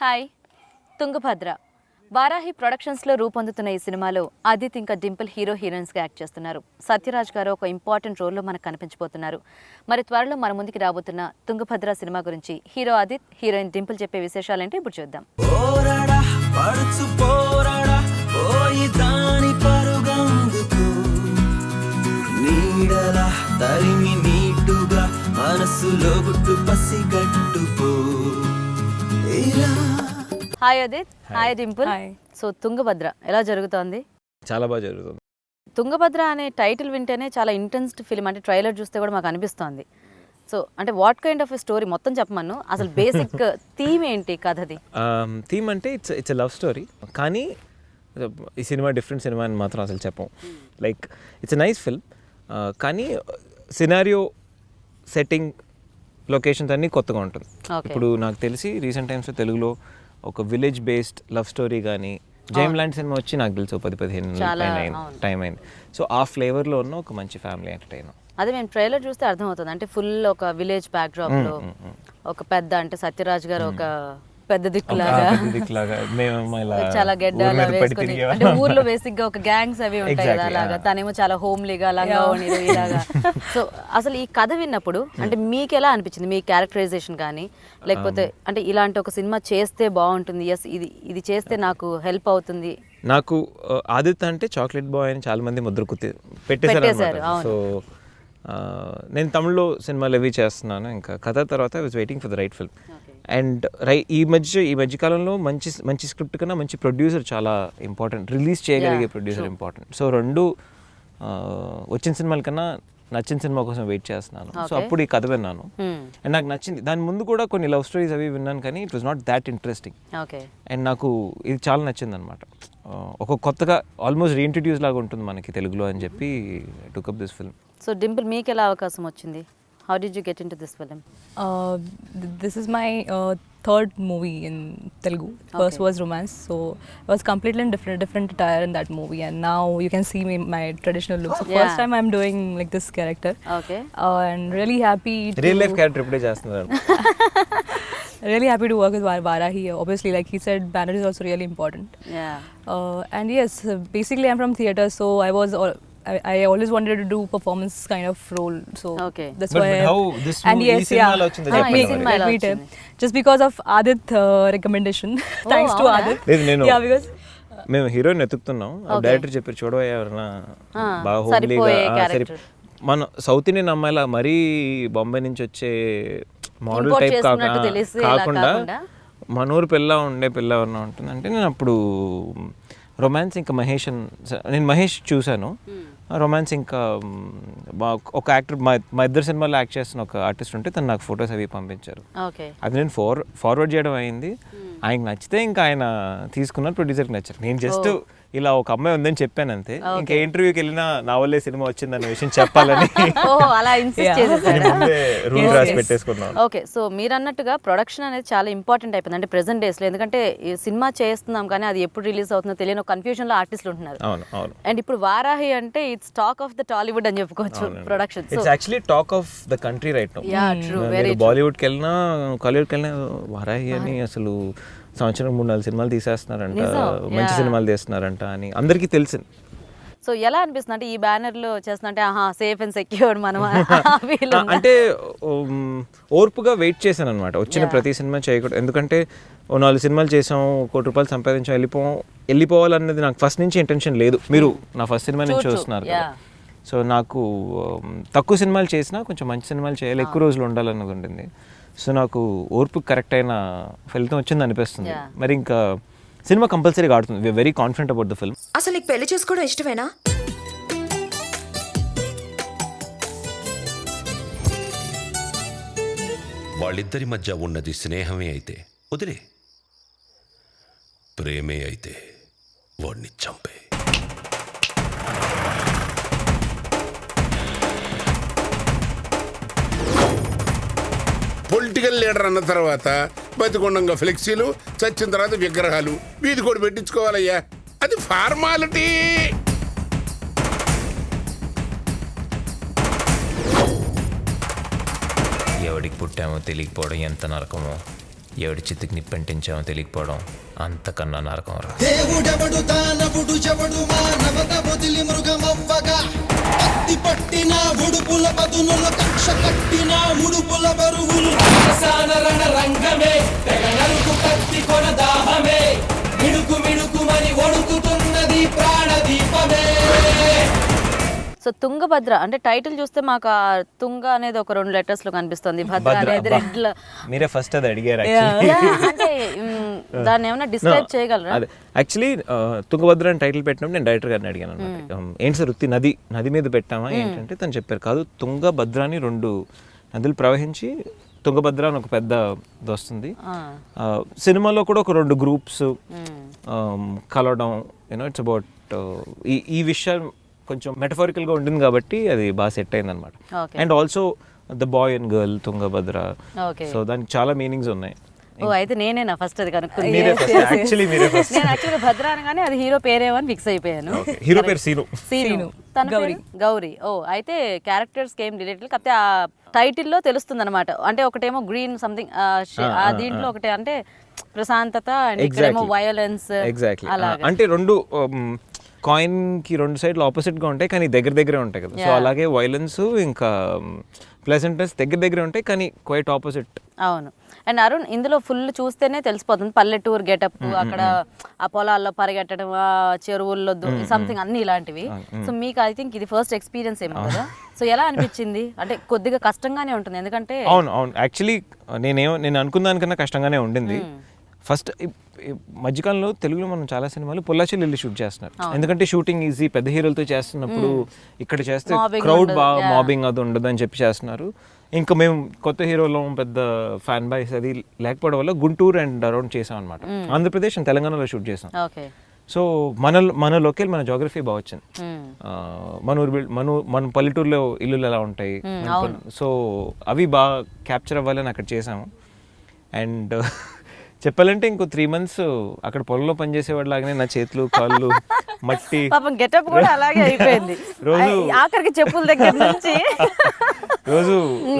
Hi. Tungabhadra Varahi ప్రొడక్షన్స్లో రూపొందుతున్న ఈ సినిమాలో ఆదిత్ ఇంకా డింపుల్ హీరో హీరోయిన్స్గా యాక్ట్ చేస్తున్నారు. సత్యరాజ్ గారు ఒక ఇంపార్టెంట్ రోల్లో మనకు కనిపించబోతున్నారు. మరి త్వరలో మన ముందుకి రాబోతున్న తుంగభద్ర సినిమా గురించి హీరో ఆదిత్, హీరోయిన్ డింపుల్ చెప్పే విశేషాలేంటి ఇప్పుడు చూద్దాం. Hi Aadit. Hi Dimple. So Tungabhadra ఎలా జరుగుతోంది? చాలా బాగా జరుగుతుంది. తుంగభద్ర అనే టైటిల్ వింటేనే చాలా ఇంటెన్స్ ఫిల్మ్, అంటే ట్రైలర్ చూస్తే కూడా మాకు అనిపిస్తోంది. సో అంటే వాట్ కైండ్ ఆఫ్ స్టోరీ మొత్తం చెప్పమను. అసలు బేసిక్ థీమ్ ఏంటి కథది? థీమ్ అంటే ఇట్స్ లవ్ స్టోరీ, కానీ ఈ సినిమా డిఫరెంట్ సినిమా అని మాత్రం అసలు చెప్పం. లైక్ ఇట్స్ నైస్ ఫిల్మ్, కానీ సినారియో, సెట్టింగ్, లొకేషన్స్ అన్నీ కొత్తగా ఉంటుంది. ఇప్పుడు నాకు తెలిసి రీసెంట్ టైమ్స్లో తెలుగులో ఒక విలేజ్ బేస్డ్ లవ్ స్టోరీ కానీ జైమ్ లాంటి సినిమా వచ్చి నాకు తెలుసు 10-15 టైం అయింది. సో ఆ ఫ్లేవర్లో ఉన్న ఒక మంచి ఫ్యామిలీ ఎంటర్టైనర్. అదే మేము ట్రైలర్ చూస్తే అర్థమవుతుంది. అంటే ఫుల్ ఒక విలేజ్ బ్యాక్ డ్రాప్ లో ఒక పెద్ద, అంటే సత్యరాజ్ గారు ఒక పెద్ద దిక్కులాగా చాలా గెడ్డాలు వేసుకొని, అంటే ఊర్లో బేసిక్ గా ఒక గ్యాంగ్స్ అవి ఉంటాయి కదా, అలాగా తనేమో చాలా హోమ్లీగా అలాగా ఇలాగా. సో అసలు ఈ కథ విన్నప్పుడు అంటే మీకు ఎలా అనిపించింది? మీ క్యారెక్టరైజేషన్ కానీ, లేకపోతే అంటే ఇలాంటి ఒక సినిమా చేస్తే బాగుంటుంది, ఎస్ ఇది చేస్తే నాకు హెల్ప్ అవుతుంది? నాకు ఆదిత్ అంటే చాక్లెట్ బాయ్ అని చాలా మంది ముద్ర పెట్టేశారు. సో నేను తమిళ్లో సినిమాలు అవి చేస్తున్నాను. ఇంకా కథ తర్వాత I was waiting for the right film. And ఈ మధ్యకాలంలో మంచి స్క్రిప్ట్ కన్నా మంచి ప్రొడ్యూసర్ చాలా ఇంపార్టెంట్, రిలీజ్ చేయగలిగే ప్రొడ్యూసర్ ఇంపార్టెంట్. సో రెండు వచ్చిన సినిమాల కన్నా నచ్చిన సినిమా కోసం వెయిట్ చేస్తున్నాను. సో అప్పుడు ఈ కథ విన్నాను అండ్ నాకు నచ్చింది. దాని ముందు కూడా కొన్ని లవ్ స్టోరీస్ అవి విన్నాను, కానీ it was not that interesting. And నాకు ఇది చాలా నచ్చింది అనమాట. ఒక కొత్తగా ఆల్మోస్ట్ రీఇంట్రడ్యూస్ లాగా ఉంటుంది మనకి తెలుగులో అని చెప్పి took up this film. So Dimple, మీకు ఎలా అవకాశం వచ్చింది? How did you get into this film? This is my third movie in Telugu. First was Romance, so I was completely in different attire in that movie, and now you can see me my traditional look. So first time I'm doing like this character. Okay. And really happy. Real life character play చేస్తున్నారు. Really happy to work with Varahi. Obviously, like he said, banner is also really important. Yeah. And yes, basically I'm from theatre, so I always wanted to do performance kind of role, so that's why. How this movie, this cinema వచ్చింది చెప్పండి. Just because of Adith recommendation. Thanks to Adith. Yeah, because మేము heroine ఎత్తుకుతున్నాం. Director చెప్పారు చూడవా ఎవరైనా బాగా హోమ్లీగా, సరే మన south Indian అమ్మాయిలా మరీ బొంబాయి నుంచి వచ్చే మోడల్ టైప్ కాకుండా మన ఊరు పిల్ల ఉండే పిల్ల ఎవరన్నా ఉంటుందంటే, నేను అప్పుడు రొమాన్స్ ఇంకా నేను మహేష్ చూశాను. రొమాన్స్ ఇంకా ఒక యాక్టర్ మా ఇద్దరు సినిమాలో యాక్ట్ చేస్తున్న ఒక ఆర్టిస్ట్ ఉంటే తను నాకు ఫొటోస్ అవి పంపించారు. అది నేను ఫార్వర్డ్ చేయడం అయింది. ఆయనకు నచ్చితే ఇంకా ఆయన తీసుకున్నారు, ప్రొడ్యూసర్కి నచ్చారు. నేను జస్ట్ ఇలా ఒక అమ్మాయి ఉందని చెప్పాను అంతే. ఇంకా ఇంటర్వ్యూకి వెళ్ళినా నా వల్లే సినిమా వచ్చిందన్న విషయం చెప్పాలని రూల్ రాసి పెట్టేసుకున్నాను. ఓకే, సో మీరు అన్నట్టుగా ప్రొడక్షన్ అనేది చాలా ఇంపార్టెంట్ అయిపోయింది అంటే ప్రెసెంట్ డేస్లో. ఎందుకంటే ఈ సినిమా చేస్తున్నాం కానీ అది ఎప్పుడు రిలీజ్ అవుతుందో తెలియని కన్ఫ్యూజన్లో ఆర్టిస్టులు ఉంటున్నారు. అండ్ ఇప్పుడు వారాహి అంటే it's talk of the Tollywood అని చెప్పుకోవచ్చు production. It's actually talk of the country right now. బాలీవుడ్కి వెళ్ళినా కాలీవుడ్కి వెళ్ళినా వారాహి అని అసలు సంవత్సరం 3-4 సినిమాలు తీసేస్తున్నారంట, మంచి సినిమాలు తీస్తున్నారంట అని అందరికీ తెలిసింది. సో ఎలా అనిపిస్తుంది అంటే ఈ బ్యానర్లో చేస్తున్నట్టే సేఫ్ అండ్ సెక్యూర్డ్ మనం అంటే ఓర్పుగా వెయిట్ చేశాను అనమాట. వచ్చిన ప్రతి సినిమా చేయకూడదు, ఎందుకంటే 4 సినిమాలు చేసాం, ₹1 సంపాదించాం, వెళ్ళిపోవాలన్నది నాకు ఫస్ట్ నుంచి ఇంటెన్షన్ లేదు. మీరు నా ఫస్ట్ సినిమా నుంచి చూస్తున్నారు కదా. సో నాకు తక్కువ సినిమాలు చేసినా కొంచెం మంచి సినిమాలు చేయాలి, ఎక్కువ రోజులు ఉండాలన్నది ఉండింది. సో నాకు ఓర్పు కరెక్ట్ అయిన ఫలితం వచ్చింది అనిపిస్తుంది. మరి ఇంకా సినిమా కంపల్సరీగా ఆడుతుంది. We are very confident about the film. అసలు నీకు పెళ్లి చేసుకోవడం ఇష్టమేనా? వాళ్ళిద్దరి మధ్య ఉన్నది స్నేహమే అయితే వదిలే, ప్రేమే అయితే వాడిని చంపే. పొలిటికల్ లీడర్ అన్న తర్వాత బతికొండంగా ఫ్లెక్సీలు, చచ్చిన తర్వాత విగ్రహాలు, వీధి కూడా పెట్టించుకోవాలయ్యా, అది ఫార్మాలిటీ. ఎవడికి పుట్టామో తెలియకపోవడం ఎంత నరకమో ఎవడి చిత్తుకి నిప్పంటించామో తెలియకపోవడం అంతకన్నా నరకం రా. దేవుడెవడు దానవుడు ఎవడు మానవత వదిలి మృగమవ్వగా కత్తి పట్టిన ఉడుపుల పదునులు కక్ష కట్టిన ముడుపుల బరువులు రణ రంగమే తెగ నరుకు కత్తి కొన దాహమే మిడుకు మిడుకుమని ఒడుకుతున్నది ప్రాణదీపమే. సో తుంగభద్ర అంటే టైటిల్ చూస్తే మాకు ఆ తుంగ అనేది ఒక 2 letters లో కనిపిస్తుంది, భద్ర అనేది రెడ్. మీరే ఫస్ట్ అది అడిగారు. అంటే దాన్ని ఏమైనా డిస్క్రైబ్ చేయగలరా? అదే యాక్చువల్లీ తుంగభద్ర అని టైటిల్ పెట్టినప్పుడు నేను డైరెక్టర్ గారిని అడిగాను అనమాట, ఏంటి సార్ వృత్తి నది మీద పెట్టామా ఏంటంటే తను చెప్పారు కాదు, తుంగభద్ర అని 2 నదులు ప్రవహించి తుంగభద్ర అని ఒక పెద్ద ఇది వస్తుంది. సినిమాలో కూడా ఒక 2 గ్రూప్స్ కలవడం, ఇట్స్ అబౌట్ ఈ విషయం కొంచెం మెటఫారికల్గా ఉంటుంది కాబట్టి అది బాగా సెట్ అయింది అనమాట. And also the boy and girl Tungabhadra, so దానికి చాలా మీనింగ్స్ ఉన్నాయి. ఓ అయితే నేనేనా ఫస్ట్ అది కనుక్కుంది. మీరే ఫస్ట్. నేను యాక్చువల్గా భద్ర అనగానే అది హీరో పేరేమో అని ఫిక్స్ అయిపోయాను. హీరో పేరు సీను, తన గౌరీ. ఓ అయితే క్యారెక్టర్స్ ఏం రిలేటెడ్ కాకపోతే ఆ టైటిల్లో తెలుస్తుంది అనమాట. అంటే ఒకటేమో గ్రీన్ సంథింగ్, దీంట్లో ఒకటి అంటే ప్రశాంతత అండ్ ఇక్కడేమో వయలెన్స్. ఎగ్జాక్ట్లీ, అంటే 2 కాయిన్ కి 2 సైడ్లు ఆపోజిట్ గా ఉంటాయి కానీ దగ్గరే ఉంటాయి కదా. సో అలాగే వైలెన్స్ ఇంకా ప్లెజెంట్నెస్ దగ్గరే ఉంటాయి కానీ క్వైట్ ఆపోజిట్. అవును. అండ్ అరుణ్ ఇందులో ఫుల్ చూస్తేనే తెలిసిపోతుంది పల్లెటూరు గెటప్, అక్కడ ఆ పొలాల్లో పరిగెట్టడం, ఆ చెరువుల్లో సంథింగ్ అన్ని ఇలాంటివి. సో మీకు ఐ థింక్ ఇది ఫస్ట్ ఎక్స్పీరియన్స్ ఏమో కదా, సో ఎలా అనిపించింది? అంటే కొద్దిగా కష్టంగానే ఉంటుంది ఎందుకంటే. అవును యాక్చువల్లీ నేను అనుకున్న దానికన్నా కష్టంగానే ఉండింది. ఫస్ట్ మధ్యకాలంలో తెలుగులో మనం చాలా సినిమాలు పొల్లాచిలో వెళ్ళి షూట్ చేస్తున్నారు, ఎందుకంటే షూటింగ్ ఈజీ, పెద్ద హీరోలతో చేస్తున్నప్పుడు ఇక్కడ చేస్తే క్రౌడ్ బాగా మాబింగ్ అది ఉండదు అని చెప్పి చేస్తున్నారు. ఇంకా మేము కొత్త హీరోలో పెద్ద ఫ్యాన్ బాయ్స్ అది లేకపోవడం వల్ల గుంటూరు అండ్ అరౌండ్ చేసాం అనమాట. ఆంధ్రప్రదేశ్ అండ్ తెలంగాణలో షూట్ చేసాం. సో మన లొకేల్ మన జోగ్రఫీ బాగా వచ్చింది. మన పల్లెటూరులో ఇల్లులు ఎలా ఉంటాయి, సో అవి బాగా క్యాప్చర్ అవ్వాలని అక్కడ చేసాము. అండ్ చెప్పాలంటే ఇంకో 3 months అక్కడ పొలంలో పనిచేసేవాడు లాగానే నా చేతులు కాళ్ళు మట్టి, పాపం గెటప్ కూడా అలాగే అయిపోయింది. రోజు ఆఖరికి చెప్పుల దగ్గర నుంచి రోజు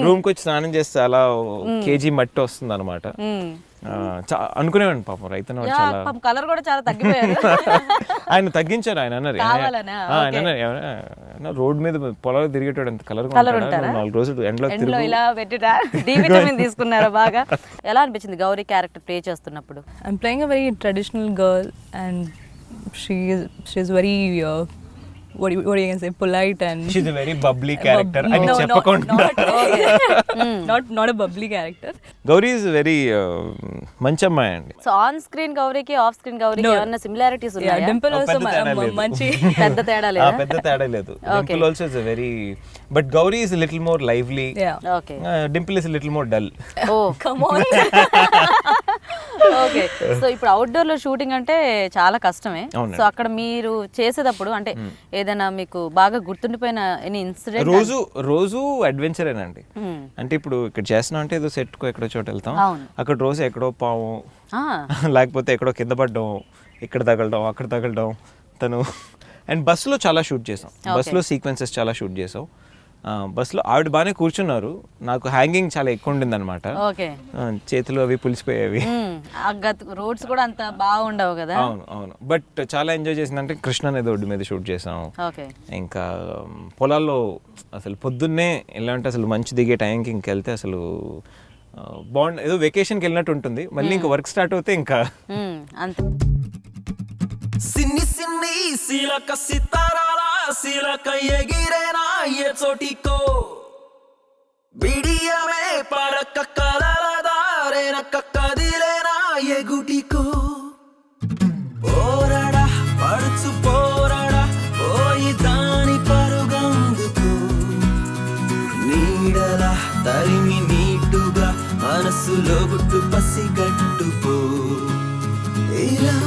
రూమ్కి వచ్చి స్నానం చేస్తే అలా kg మట్టి వస్తుంది అనమాట. అనుకునేవాడిని పాపం రైతు చాలా కలర్ కూడా చాలా తగ్గిపోయారు. ఆయన తగ్గించారు. ఆయన అన్నారు రోడ్ మీద పొలాలు తిరిగేటాడు అంత కలర్ 4 రోజులు ఎండలో ఇలా పెట్టిరా డి విటమిన్ తీసుకున్నారా బాగా? ఎలా అనిపించింది గౌరీ క్యారెక్టర్ ప్లే చేస్తున్నప్పుడు? I'm playing a very traditional girl and she's very what you can say polite and she's a very bubbly character. I mean చెప్పకుండా not a bubbly character. Gauri is very మంచి అమ్మాయి అండి. So on screen గౌరీకి off screen గౌరీకి ఏమైనా similarities ఉన్నాయా? Dimple also మంచి పెద్ద తేడా లేదా? పెద్ద తేడా లేదు. Dimple also is a very but Gauri is a little more lively. Okay. Dimple is a little more dull. Oh come on. Okay. So ఇప్పుడు అవుట్డోర్ లో షూటింగ్ అంటే చాలా కష్టమే. సో అక్కడ మీరు చేసేటప్పుడు అంటే ఏదైనా మీకు బాగా గుర్తుండిపోయిన ఎనీ ఇన్సిడెంట్? రోజు అడ్వెంచరేనండి. అంటే ఇప్పుడు ఇక్కడ చేస్తున్నాం అంటే ఏదో సెట్ కు ఎక్కడో చోట వెళ్తాం, అక్కడ రోజు ఎక్కడో పాము లేకపోతే ఎక్కడో కింద పడ్డం, ఇక్కడ తగలడం అక్కడ తగలడం తను. అండ్ బస్సులో చాలా షూట్ చేసాం, బస్సులో సీక్వెన్సెస్ చాలా షూట్ చేసాం. బస్సులో ఆవిడ బాగానే కూర్చున్నారు, నాకు హ్యాంగింగ్ చాలా ఎక్కువ ఉండింది అనమాట, చేతులు అవి పులిసిపోయేవి. రోడ్స్ కూడా అంత బాగుండవు కదా. అవును బట్ చాలా ఎంజాయ్ చేసిందంటే కృష్ణ అనేది ఒడ్డు మీద షూట్ చేసాం. ఇంకా పొలాల్లో అసలు పొద్దున్నే ఎలా అంటే అసలు మంచి దిగే టైంకి ఇంకెళ్తే అసలు బాగుంది, ఏదో వెకేషన్కి వెళ్ళినట్టు ఉంటుంది. మళ్ళీ ఇంకా వర్క్ స్టార్ట్ అవుతే ఇంకా అంతే. సిన్ని సిన్ని సీలక సితారాల సీలక ఎగిరేనా ఏ చోటికో బిడియమే పడక కలల దారేన కదిలేనా ఏ గుటికో పోరాడా పడుచు పోరాడా పోయి దాని పరుగందుకు నీడలా తరిమి నీటుగా మనసులో గుట్టు పసిగట్టుకో ఇలా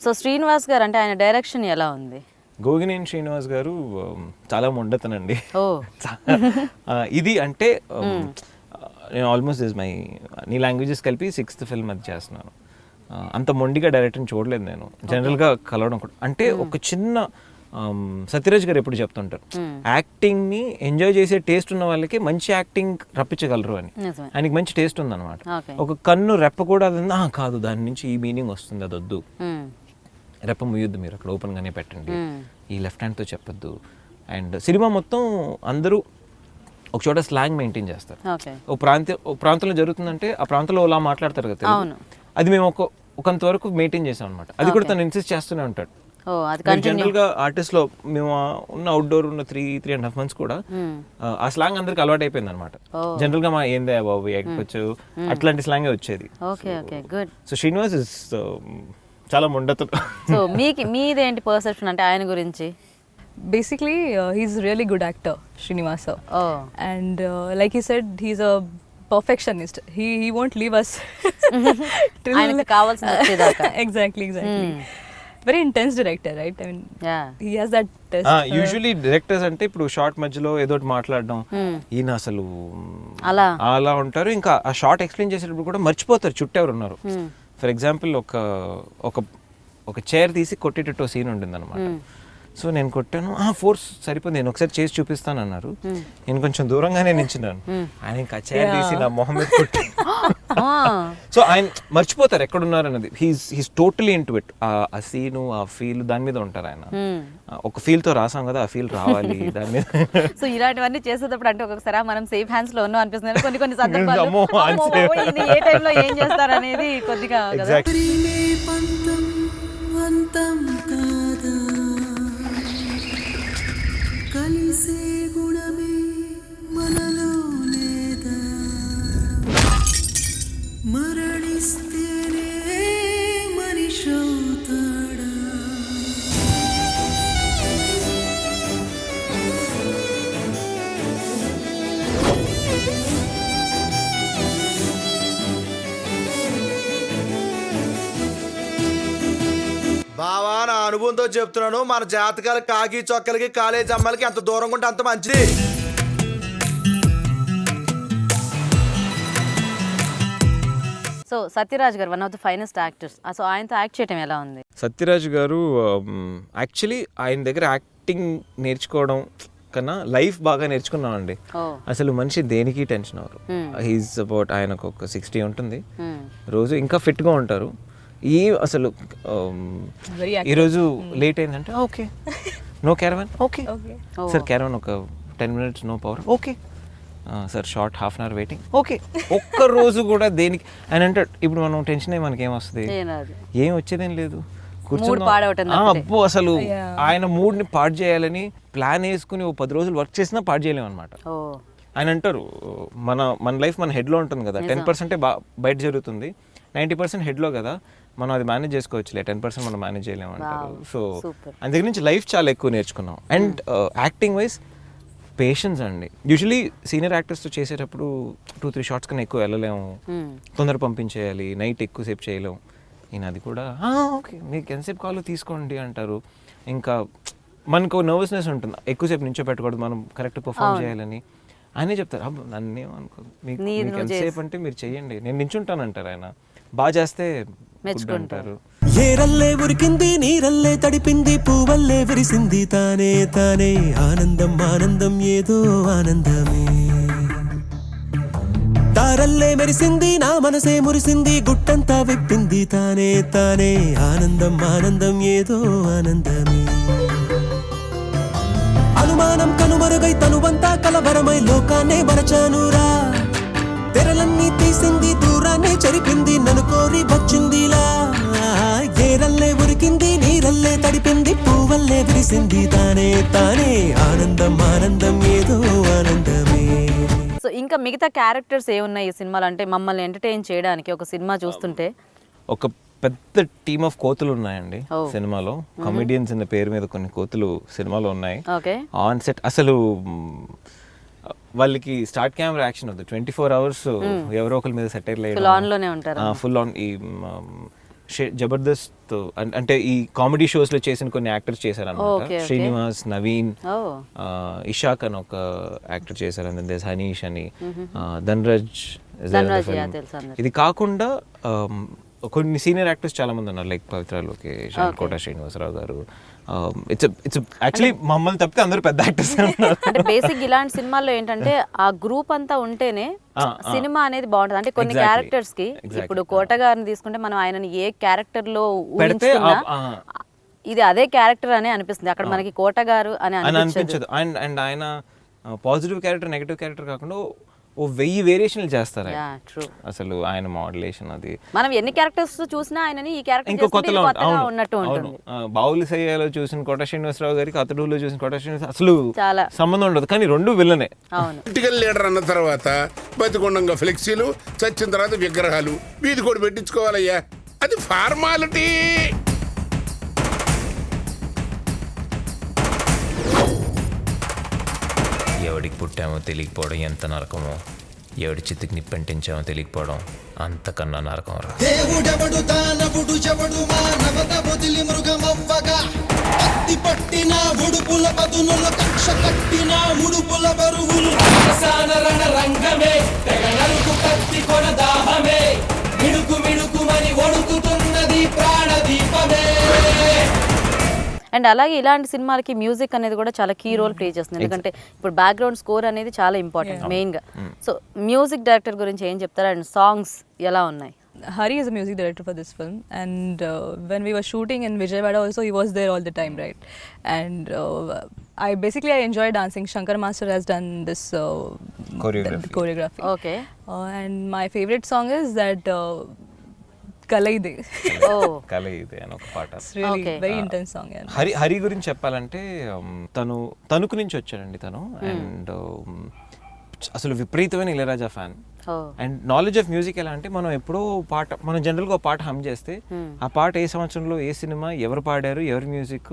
సో శ్రీనివాస్ గారు అంటే ఆయన డైరెక్షన్ ఎలా ఉంది? గోగినేని శ్రీనివాస్ గారు చాలా మొండతనండి. ఇది అంటే నేను almost this my knee languages కలిపి 6th film అది చేస్తున్నాను. అంత మొండిగా డైరెక్టర్ని చూడలేదు నేను జనరల్గా కలవడం కూడా. అంటే ఒక చిన్న సత్యరాజ్ గారు ఎప్పుడు చెప్తుంటారు, యాక్టింగ్ని ఎంజాయ్ చేసే టేస్ట్ ఉన్న వాళ్ళకి మంచి యాక్టింగ్ రప్పించగలరు అని. నిజమే. ఆయనకి మంచి టేస్ట్ ఉందన్నమాట. Okay. ఒక కన్ను రెప్ప కూడా అది ఉందా? కాదు, దాని నుంచి ఈ మీనింగ్ వస్తుంది, అది వద్దు, రెప్ప ముయ్యొద్దు, మీరు అక్కడ ఓపెన్గానే పెట్టండి, ఈ లెఫ్ట్ హ్యాండ్తో చెప్పొద్దు. అండ్ సినిమా మొత్తం అందరూ ఒక చోట స్లాంగ్ మెయింటైన్ చేస్తారు. ఓకే. ఓ ప్రాంతంలో జరుగుతుందంటే ఆ ప్రాంతంలో అలా మాట్లాడతారు కదా తెలుగు. అది మేము ఒకంత వరకు మెయింటైన్ చేసాం అనమాట. అది కూడా తను ఇన్సిస్ట్ చేస్తూనే ఉంటాడు. జనరల్గా ఆర్టిస్ట్లో మేము ఉన్న అవుట్డోర్ ఉన్న 3.5 months కూడా ఆ స్లాంగ్ అందరికి అలవాటు అయిపోయింది అనమాట. జనరల్గా మా ఏందే బాబు ఎక్కవచ్చు అట్లాంటి స్లాంగే వచ్చేది. సో శ్రీనివాస్ ఇస్ చాలా ముండతడు. సో మీదేంటి పర్సెప్షన్ అంటే ఆయన గురించి? Basically, he's a really good actor, Srinivasa. Oh. And like he said, he's a perfectionist. He won't leave us till ఆయనకి కావాల్సింది వచ్చేదాకా. Exactly. Very intense director, right? I mean, he has that test. Usually directors అంటే ఇప్పుడు short మధ్యలో ఏదో మాట్లాడడం, ఈయన అసలు అలా ఉంటారు. ఇంకా ఆ షార్ట్ ఎక్స్ప్లెయిన్ చేసేటప్పుడు కూడా మర్చిపోతారు చుట్టూ ఎవరు ఉన్నారు. ఫర్ ఎగ్జాంపుల్ ఒక చైర్ తీసి కొట్టేటట్టు సీన్ ఉండింది అనమాట. సో నేను కొట్టాను, ఫోర్స్ సరిపోయింది, నేను ఒకసారి చేసి చూపిస్తాను అన్నారు. నేను కొంచెం దూరంగానే నించున్నాను, ఆయన ఇంకా చైర్ తీసి నా మొహం మీద కొట్టి. సో ఆయన మర్చిపోతారు ఎక్కడున్నారు అన్నది. He's totally into it. ఆ సీను, ఆ ఫీల్ దాని మీద ఉంటారు ఆయన. ఒక ఫీల్ తో రాసాం కదా, ఆ ఫీల్ రావాలి దాని మీద. సో ఇలాంటివన్నీ చేసేటప్పుడు అంటే ఒక్కొక్కసారి మనం సేఫ్ హ్యాండ్స్ లో ఉన్నాం అనిపిస్తుంది. కొన్ని సందర్భాల్లో ఏ టైంలో ఏం చేస్తారు అనేది కొద్దిగా కలిసే గుణమే మనలో లేదా, మరణిస్తేనే మనిషవుతాడా. బావా, నా అనుభవంతో చెప్తున్నాను, మన జాతకాల కాకి చొక్కలకి కాలేజ్ అమ్మాయిలకి ఎంత దూరంగా ఉంటే అంత మంచిది. సో సత్యరాజ్ గారు one of the finest actors. So ఆయనతో యాక్ట్ చేయడం ఎలా ఉంది? సత్యరాజ్ గారు యాక్చువల్లీ ఆయన దగ్గర యాక్టింగ్ నేర్చుకోవడం కన్నా లైఫ్ బాగా నేర్చుకున్నామండి. అసలు మనిషి దేనికి టెన్షన్ అవ్వరు. హీస్ అబౌట్, ఆయనకు ఒక 60 ఉంటుంది, రోజు ఇంకా ఫిట్గా ఉంటారు. అసలు ఈరోజు లేట్ అయిందంటే okay, no caravan, okay sir caravan ఒక 10 minutes, no power, okay sir short half an hour waiting, okay. ఒక్క రోజు కూడా దేనికి ఆయన అంటే, ఇప్పుడు మనం టెన్షన్ అయ్యి మనకి ఏమొస్తుంది? ఏం వచ్చేదేం లేదు, అబ్బో అసలు ఆయన మూడ్ని పాడు చేయాలని ప్లాన్ వేసుకుని 10 రోజులు వర్క్ చేసినా పాడు చేయలేము అనమాట. ఆయన అంటారు, మన లైఫ్ మన హెడ్లో ఉంటుంది కదా, 10% బయట జరుగుతుంది, 90% హెడ్లో కదా, మనం అది మేనేజ్ చేసుకోవచ్చులే, 10% మనం మేనేజ్ చేయలేము అంటారు. సో అందుకని నుంచి లైఫ్ చాలా ఎక్కువ నేర్చుకున్నాం. అండ్ యాక్టింగ్ వైజ్ పేషెన్స్ అండి. యూజువలీ సీనియర్ యాక్టర్స్తో చేసేటప్పుడు 2-3 shots కన్నా ఎక్కువ వెళ్ళలేము, తొందర పంపించేయాలి, నైట్ ఎక్కువసేపు చేయలేము. ఈయన అది కూడా ఓకే మీకు ఎంతసేపు కావాలో తీసుకోండి అంటారు. ఇంకా మనకు నర్వస్నెస్ ఉంటుంది, ఎక్కువసేపు నించో పెట్టకూడదు, మనం కరెక్ట్ పర్ఫామ్ చేయాలని. ఆయనే చెప్తారు, అబ్బా నన్నేం అనుకోదు, మీకు ఎంతసేపు అంటే మీరు చెయ్యండి, నేను నించుంటాను అంటారు. ఆయన బాగా చేస్తే మెచ్చుకుంటారు. ఏరల్లే ఉరికింది, నీరల్లే తడిపింది, పూవల్లే విరిసింది, తానే తానే ఆనందం ఆనందం ఏదో ఆనందమే. తారల్లే మెరిసింది, నా మనసే మురిసింది, గుట్టంతా విప్పింది, తానే తానే ఆనందం ఆనందం ఏదో ఆనందమే. అనుమానం కనుమరుగై తనువంతా కలవరమై లోకాన్నే మరచానురా, తెరలన్నీ తీసింది, దూరాన్ని చెరిపింది, నన్ను కోరి వచ్చిందిలా. ఏరల్లే ఉరికింది, నీరల్లే తడిపింది, పూవల్లే విరిసింది, తానే తానే ఆనందం ఆనందం ఏదో ఆనందమే. సో ఇంకా మిగతా క్యారెక్టర్స్ ఏమున్నాయి ఈ సినిమాలో, అంటే మమ్మల్ని ఎంటర్టైన్ చేయడానికి ఒక సినిమా చూస్తుంటే? ఒక పెద్ద టీమ్ ఆఫ్ కోతులు ఉన్నాయండి సినిమాలో. కమెడియన్స్ అనే పేరు మీద కొన్ని కోతులు సినిమాలో ఉన్నాయి. ఆన్ సెట్ అసలు వాళ్ళకి స్టార్ట్ కెమెరా యాక్షన్ అవుతుంది, 24 hours ఎవరో ఒకరి మీద సెటైర్ లేదు, ఫుల్ ఆన్. ఈ జబర్దస్త్ అంటే ఈ కామెడీ షోస్ లో చేసిన కొన్ని యాక్టర్స్ చేశారు అన్నమాట. శ్రీనివాస్, నవీన్, ఇషాక్ అని ఒక యాక్టర్ చేశారు, హనీష్ అని, ధన్రాజ్. ఇది కాకుండా కొన్ని సీనియర్ యాక్టర్స్ చాలా మంది ఉన్నారు, లైక్ పవిత్ర లోకేష్, కోట శ్రీనివాసరావు గారు. ఇట్స్ యాక్చువల్లీ మమ్మల్ని తప్పితే అందరూ పెద్ద యాక్టర్స్ ఉన్నారు. అంటే బేసిక్ ఇలాంటి సినిమాల్లో ఏంటంటే ఆ గ్రూప్ అంతా ఉంటేనే సినిమా అనేది బాగుంటుంది. అంటే కొన్ని క్యారెక్టర్స్ కి ఇప్పుడు కోట గారిని తీసుకుంటే మనం ఆయనని ఏ క్యారెక్టర్ లో ఊహించుకున్నా ఇది అదే క్యారెక్టర్ అనే అనిపిస్తుంది. అక్కడ మనకి కోట గారు అని అనిపించదు. అండ్ ఆయన పాజిటివ్ క్యారెక్టర్ నెగటివ్ క్యారెక్టర్ కాకుండా 1000 వేరియేషన్లు చేస్తారు అసలు. ఆయన మోడ్యులేషన్ అది మనం ఎన్ని క్యారెక్టర్స్ చూసినా ఆయనని ఈ క్యారెక్టర్ ఇంకో కొత్తలో ఉన్నట్టు ఉంటుంది. బావులి సయ్యాలో చూసిన కోట శ్రీనివాసరావు గారికి అతడులో చూసిన కోట శ్రీనివాసరావు అసలు సంబంధం ఉండదు, కానీ రెండు విల్లనే. పొలిటికల్ లీడర్ అన్న తర్వాత బతికొండంగా ఫ్లెక్సీలు, చచ్చిన తర్వాత విగ్రహాలు, వీధి కూడా పెట్టించుకోవాలయ్యా, అది ఫార్మాలిటీ. ఎవడికి పుట్టామో తెలియకపోవడం ఎంత నరకమో, ఎవడి చిత్తుకి నిప్పంటించామో తెలియకపోవడం అంతకన్నా నరకం రా. దేవుడెవడు దానవుడు ఎవడు మానవత వదిలి మృగమవ్వగా, కత్తి పట్టిన ఉడుపుల పదునుల కక్ష కట్టిన ముడుపుల బరువులు, రణ రంగమే తెగ నరుకు కత్తి కొన దాహమే, మిడుకు మిడుకుమని ఒడుకుతున్నది ప్రాణదీపమే. అండ్ అలాగే ఇలాంటి సినిమాలకి మ్యూజిక్ అనేది కూడా చాలా కీ రోల్ ప్లే చేస్తుంది. ఎందుకంటే ఇప్పుడు బ్యాక్గ్రౌండ్ స్కోర్ అనేది చాలా ఇంపార్టెంట్ మెయిన్గా. సో మ్యూజిక్ డైరెక్టర్ గురించి ఏం చెప్తారు అండ్ సాంగ్స్ ఎలా ఉన్నాయి? Hari is a music director for this film, and when we were shooting in Vijayawada also, he was there all the time, right? And I enjoy dancing. Shankar Master has done this choreography. Okay. And my favorite song is that Kalaide. Oh, Kalaide అని ఒక పాట. It's really very intense song. Yeah. Hari గురించి చెప్పాలంటే తణుకు నుంచి వచ్చాడండి తను. And అసలు విపరీతమైన Ilaiyaraaja fan. And knowledge of music ఎలా అంటే మనం ఎప్పుడో పాట, మనం జనరల్గా ఒక పాట హమ్ చేస్తే ఆ పాట ఏ సంవత్సరంలో ఏ సినిమా ఎవరు పాడారు ఎవరి మ్యూజిక్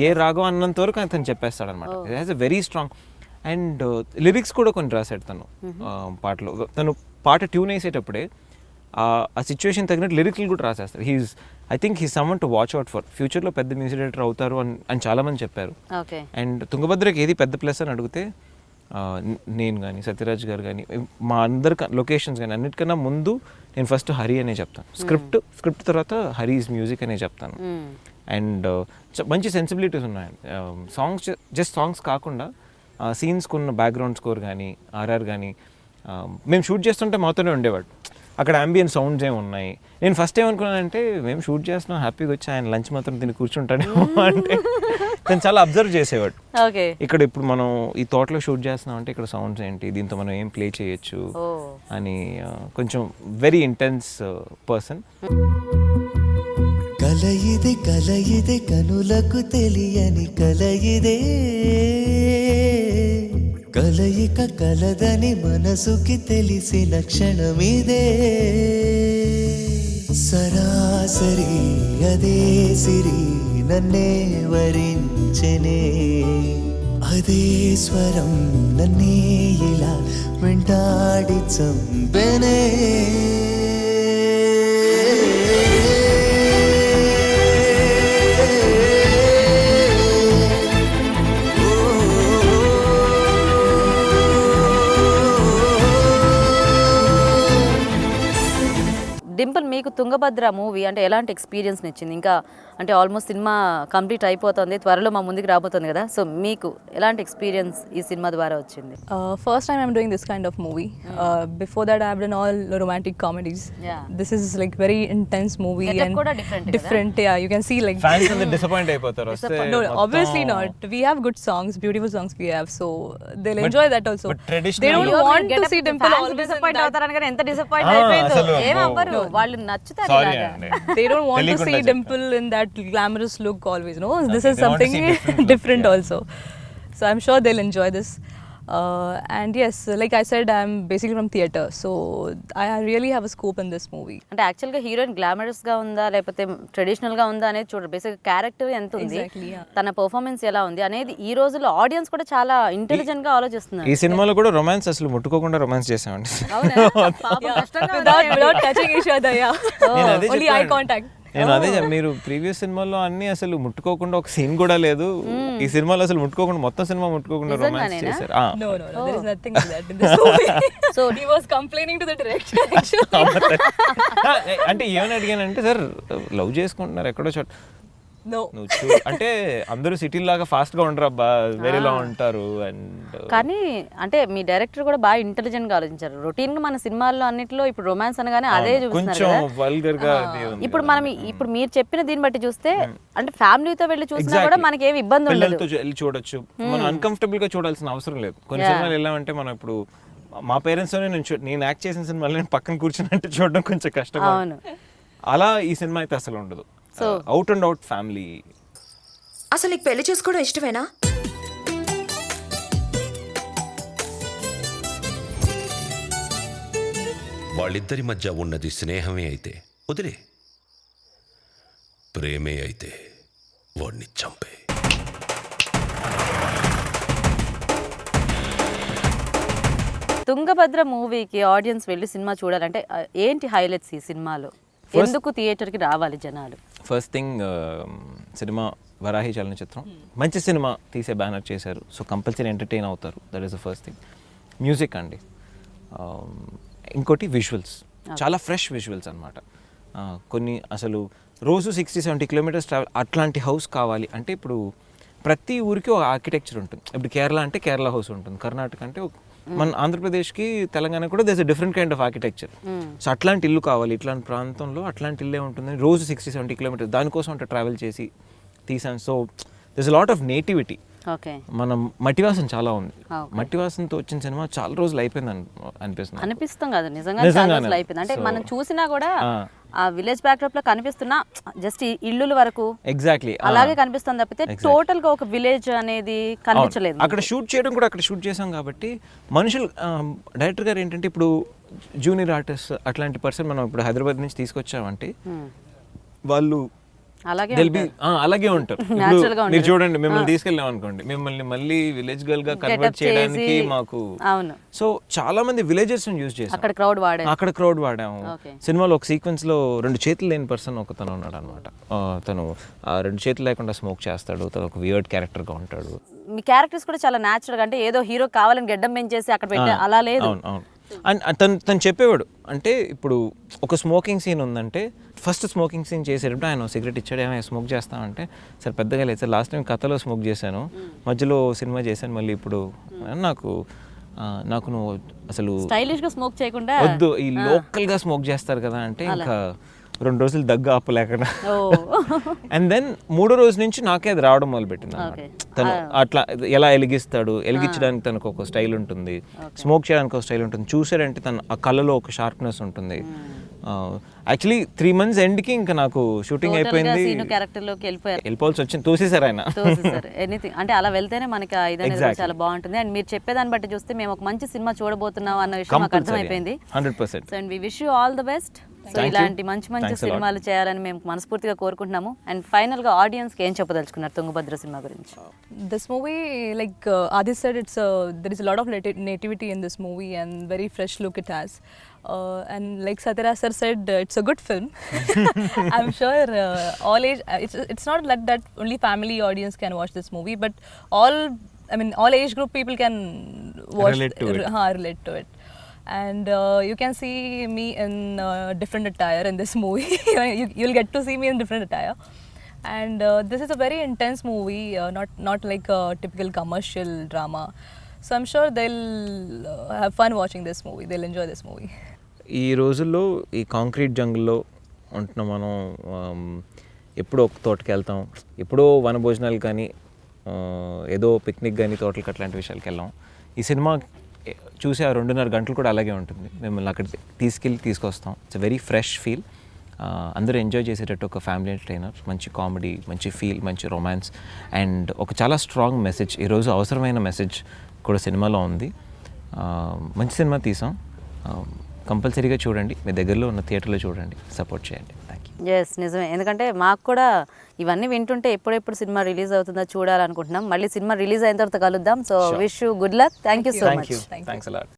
ఏ రాగం అన్నంత వరకు అతను చెప్పేస్తాడు అనమాట. It has a very strong. And lyrics కూడా కొన్ని రాశాడు తను పాటలో. తను పాట ట్యూన్ వేసేటప్పుడే ఆ సిచ్యువేషన్ తగినట్టు లిరిక్లు కూడా రాసేస్తారు. I think he someone to watch out for. ఫ్యూచర్లో పెద్ద మ్యూజిక్ డైరెక్టర్ అవుతారు అని చాలామంది చెప్పారు. అండ్ తుంగభద్రకి ఏది పెద్ద ప్లస్ అని అడిగితే నేను కానీ సత్యరాజ్ గారు కానీ మా అందరి లొకేషన్స్ కానీ అన్నిటికన్నా ముందు నేను ఫస్ట్ హరి అనే చెప్తాను. స్క్రిప్ట్ తర్వాత హరీస్ మ్యూజిక్ అనే చెప్తాను. అండ్ మంచి సెన్సిబిలిటీస్ ఉన్నాయి. సాంగ్స్ జస్ట్ సాంగ్స్ కాకుండా సీన్స్కి ఉన్న బ్యాక్గ్రౌండ్ స్కోర్ కానీ ఆర్ఆర్ కానీ మేము షూట్ చేస్తుంటే మాతోనే ఉండేవాడు. అక్కడ అంబియన్ సౌండ్స్ ఏమి ఉన్నాయి. నేను ఫస్ట్ ఏమనుకున్నానంటే మేము షూట్ చేస్తున్నాం, హ్యాపీగా వచ్చి ఆయన లంచ్ మాత్రం తిని కూర్చుంటాడేమో అంటే తను చాలా అబ్జర్వ్ చేసేవాడు. ఇక్కడ ఇప్పుడు మనం ఈ తోటలో షూట్ చేస్తున్నాం అంటే ఇక్కడ సౌండ్స్ ఏంటి, దీంతో మనం ఏం ప్లే చేయొచ్చు అని. కొంచెం వెరీ ఇంటెన్స్ పర్సన్. కలయిదే కలయిదే కనులకు తెలియని కలయిదే, కలయిక కలదని మనసుకి తెలిసిన క్షణమిదే. సరాసరి అదే సిరి నన్నే వరించెనే, అదే స్వరం నన్నే ఇలా వెంటాడి చంపెనే. డింపుల్, మీకు తుంగభద్ర మూవీ అంటే ఎలాంటి ఎక్స్పీరియన్స్ ఇచ్చింది? ఇంకా అంటే ఆల్మోస్ట్ సినిమా కంప్లీట్ అయిపోతుంది, త్వరలో మా ముందుకు రాబోతుంది కదా. సో మీకు ఎలాంటి ఎక్స్పీరియన్స్ ఈ సినిమా ద్వారా వచ్చింది? First time I'm doing this kind of movie. Before that I've done all romantic comedies. This is like very intense movie and different. Yeah, you can see like fans and disappoint అయిపోతారు. No, obviously not. We have good songs, beautiful songs we have, so they'll enjoy that also. They don't want to see Dimple always disappoint అవుతారని కానీ ఎంత disappoint అయిపోయిందో ఏం అవ్వరు, వాళ్ళు నచ్చుతారు ఇలాగా. They don't want to see Dimple in that glamorous look always. No, this is something different also. So I'm sure they'll enjoy this. And yes, like I said, I'm basically from theatre, so I really have a scope in this movie. అంటే యాక్చువల్గా heroine glamorous గా ఉందా లేకపోతే traditional గా ఉందా అనేది చూడరు. Basic character ఎంత ఉంది, తన పర్ఫార్మెన్స్ ఎలా ఉంది అనేది ఈ రోజుల్లో ఆడియన్స్ కూడా చాలా ఇంటెలిజెంట్ గా ఆలోచిస్తున్నారు. ఈ సినిమాలో కూడా రొమాన్స్ అసలు ముట్టుకోకుండా రొమాన్స్ చేసామండి. Without touching each other, yeah. Only eye contact. నేను అదే మీరు ప్రీవియస్ సినిమాల్లో అన్ని అసలు ముట్టుకోకుండా ఒక సీన్ కూడా లేదు, ఈ సినిమాలో అసలు ముట్టుకోకుండా మొత్తం సినిమా ముట్టుకోకుండా రొమాన్స్ చేశారు. No, there is nothing like that in this movie. So he was complaining to the director actually. అంటే ఏమని అడిగానంటే సార్ లవ్ చేసుకుంటున్నారు ఎక్కడో చోట, No. నువ్వు అంటే అందరూ సిటీ లాగా ఫాస్ట్ గా ఉండరు అబ్బా, వేరేలా ఉంటారు. అండ్ కానీ అంటే మీ డైరెక్టర్ కూడా బాగా ఇంటెలిజెంట్ గా ఆలోచించారు. రొటీన్ గా మన సినిమాల్లో అన్నిట్లో ఇప్పుడు రొమాన్స్ అనగానే అదే చూపిస్తున్నారు కొంచెం కదా. వల్గర్ గా ఇప్పుడు మనం ఇప్పుడు మీరు చెప్పిన దీన్ని బట్టి చూస్తే అంటే ఫ్యామిలీతో వెళ్ళి చూసినా కూడా మనకి ఏమి ఇబ్బంది ఉండదు, పిల్లలతో వెళ్ళి చూడొచ్చు. మనం అన్కంఫర్టబుల్ గా చూడాల్సిన అవసరం లేదు. కొన్ని సినిమాలు ఎలా అంటే మనం ఇప్పుడు మా పేరెంట్స్ నేను యాక్ట్ చేసిన సినిమాలో నేను పక్కన కూర్చున్నట్టు చూడడం కొంచెం కష్టం. అలా ఈ సినిమా అయితే అసలు ఉండదు. Out and out family. అసలు నీకు పెళ్లి చేసుకోవడం ఇష్టమేనా? వాళ్ళిద్దరి మధ్య ఉన్నది స్నేహమే అయితే వదిలే, ప్రేమే అయితే వాడిని చంపే. తుంగభద్ర మూవీకి ఆడియన్స్ వెళ్ళి సినిమా చూడాలంటే ఏంటి హైలైట్స్ ఈ సినిమాలో? ఎందుకు థియేటర్కి రావాలి జనాలు? ఫస్ట్ థింగ్ సినిమా వరాహి చలనచిత్రం మంచి సినిమా తీసే బ్యానర్ చేశారు, సో కంపల్సరీ ఎంటర్టైన్ అవుతారు. That is the first thing. Music అండి, ఇంకోటి విజువల్స్, చాలా ఫ్రెష్ విజువల్స్ అనమాట. కొన్ని అసలు రోజు 60-70 కిలోమీటర్స్ ట్రావెల్, అట్లాంటి హౌస్ కావాలి అంటే ఇప్పుడు ప్రతి ఊరికి ఒక ఆర్కిటెక్చర్ ఉంటుంది. ఇప్పుడు కేరళ అంటే కేరళ హౌస్ ఉంటుంది, కర్ణాటక అంటే మన ఆంధ్రప్రదేశ్కి తెలంగాణ కూడా there's a different kind of architecture. So అట్లాంటి ఇల్లు కావాలి, ఇట్లాంటి ప్రాంతంలో అట్లాంటి ఇల్లే ఉంటుంది. రోజు 60-70 కిలోమీటర్స్ దానికోసం అంటే ట్రావెల్ చేసి తీసాను. So this a lot of nativity. మనం మట్టివాసన చాలా ఉంది, మట్టివాసనతో వచ్చిన సినిమా చాలా రోజులు అయిపోయింది అనిపిస్తుంది కదా. నిజంగా చాలా రోజులు అయిపోయింది అంటే మనం చూసినా కూడా ఆ విలేజ్ బ్యాక్డ్రాప్ లో కనిపిస్తున్నా జస్ట్ ఇల్లుల వరకు ఎగ్జాక్ట్లీ అలాగే కనిపిస్తుంది తప్పితే టోటల్ గా ఒక విలేజ్ అనేది కనిపించలేదు. అక్కడ షూట్ చేయడం కూడా అక్కడ షూట్ చేసాం కాబట్టి మనుషులు, డైరెక్టర్ గారు ఏంటంటే ఇప్పుడు జూనియర్ ఆర్టిస్ట్ అట్లాంటి పర్సన్ మనం ఇప్పుడు హైదరాబాద్ నుంచి తీసుకొచ్చామంటే వాళ్ళు అలాగే ఉంటారు. మీరు చూడండి, మిమ్మల్ని తీసుకెళ్ళాం అనుకోండి, మిమ్మల్ని మళ్ళీ విలేజ్ గర్ల్ గా కన్వర్ట్ చేయడానికి మాకు సో చాలా మంది విలేజర్స్ యూజ్ చేసాం. అక్కడ క్రౌడ్ వాడాము. సినిమాలో ఒక సీక్వెన్స్ లో 2 చేతులు లేని పర్సన్ ఒకతను ఉన్నాడు అనమాట. తను 2 చేతులు లేకుండా స్మోక్ చేస్తాడు, తను ఒక వియర్డ్ క్యారెక్టర్ గా ఉంటాడు. మీ క్యారెక్టర్స్ కూడా చాలా న్యాచురల్ గా, అంటే ఏదో హీరో కావాలని గెడ్డం పెంచేసి అక్కడ పెట్టే అలా లేదు. అవును. అండ్ తను చెప్పేవాడు అంటే ఇప్పుడు ఒక స్మోకింగ్ సీన్ ఉందంటే ఫస్ట్ స్మోకింగ్ సీన్ చేసేటప్పుడు ఆయన సిగరెట్ ఇచ్చాడు, ఏమైనా స్మోక్ చేస్తామంటే సార్ పెద్దగా లేదు సార్, లాస్ట్ టైం కథలో స్మోక్ చేశాను, మధ్యలో సినిమా చేశాను, మళ్ళీ ఇప్పుడు నాకు నువ్వు అసలు స్టైలిష్ గా స్మోక్ చేయకుండా వద్దు, ఈ లోకల్ గా స్మోక్ చేస్తారు కదా అంటే ఇంకా 2 రోజులు దగ్గు ఆపలేకుండా. అండ్ దెన్ 3వ రోజు నుంచి నాకే అది రావడం మొదలుపెట్టింది అన్నమాట. తను అట్లా ఎలా ఎలిగించడానికి తనకు ఒక స్టైల్ ఉంటుంది, స్మోక్ చేయడానికి ఒక స్టైల్ ఉంటుంది. చూసారంటే తన ఆ కళ్ళలో ఒక షార్ప్నెస్ ఉంటుంది. యాక్చువల్లీ 3 months ఎండ్కి ఇంకా నాకు షూటింగ్ అయిపోయింది, వెళ్ళిపోవాల్సి వచ్చింది, తోసేసారు ఆయన. ఎనీథింగ్ అంటే అలా వెళ్తేనే మనకి ఇదనేది చాలా బాగుంటుంది. అండ్ మీరు చెప్పేదాన్ని బట్టి చూస్తే మేము ఒక మంచి సినిమా చూడబోతున్నాం అన్న విషయం మాకు అర్థమైపోయింది. 100%. And we wish you all the best. So ఇలాంటి మంచి సినిమాలు చేయాలని మేము మనస్ఫూర్తిగా కోరుకుంటున్నాము. అండ్ ఫైనల్ గా ఆడియన్స్ కి ఏం చెప్పదలుచుకున్నారు తుంగభద్ర సినిమా గురించి? This movie, like Adi said, there is a lot of nativity in this movie and very fresh look it has. And like Satyaraj sir said, it's a good film. I'm sure all age. It's not like that only family audience can watch this movie, but all age group people can watch. Relate to it. And you can see me in different attire in this movie. You'll get to see me in different attire. And this is a very intense movie, not like a typical commercial drama. So I'm sure they'll have fun watching this movie. They'll enjoy this movie. ఈ రోజుల్లో ఈ concrete జంగుల్లో ఉంటున్న మనం ఎప్పుడో ఒక తోటకి వెళ్తాం, ఎప్పుడో వనభోజనాలు కానీ ఏదో పిక్నిక్ కానీ తోటలకు అట్లాంటి విషయాలకు వెళ్ళాం. ఈ సినిమా చూసి ఆ 2.5 గంటలు కూడా అలాగే ఉంటుంది. మిమ్మల్ని అక్కడ తీసుకొస్తాం. It's very fresh feel. అందరూ ఎంజాయ్ చేసేటట్టు ఒక ఫ్యామిలీ ఎంటర్టైనర్, మంచి కామెడీ, మంచి ఫీల్, మంచి రొమాన్స్ అండ్ ఒక చాలా స్ట్రాంగ్ మెసేజ్, ఈరోజు అవసరమైన మెసేజ్ కూడా సినిమాలో ఉంది. మంచి సినిమా తీసాం, కంపల్సరీగా చూడండి, మీ దగ్గరలో ఉన్న థియేటర్లో చూడండి, సపోర్ట్ చేయండి. ఎస్, నిజమే. ఎందుకంటే మాకు కూడా ఇవన్నీ వింటుంటే ఎప్పుడెప్పుడు సినిమా రిలీజ్ అవుతుందో చూడాలనుకుంటున్నాం. మళ్ళీ సినిమా రిలీజ్ అయిన తర్వాత కలుద్దాం. So wish you good luck. Thank you so much. Thanks a lot.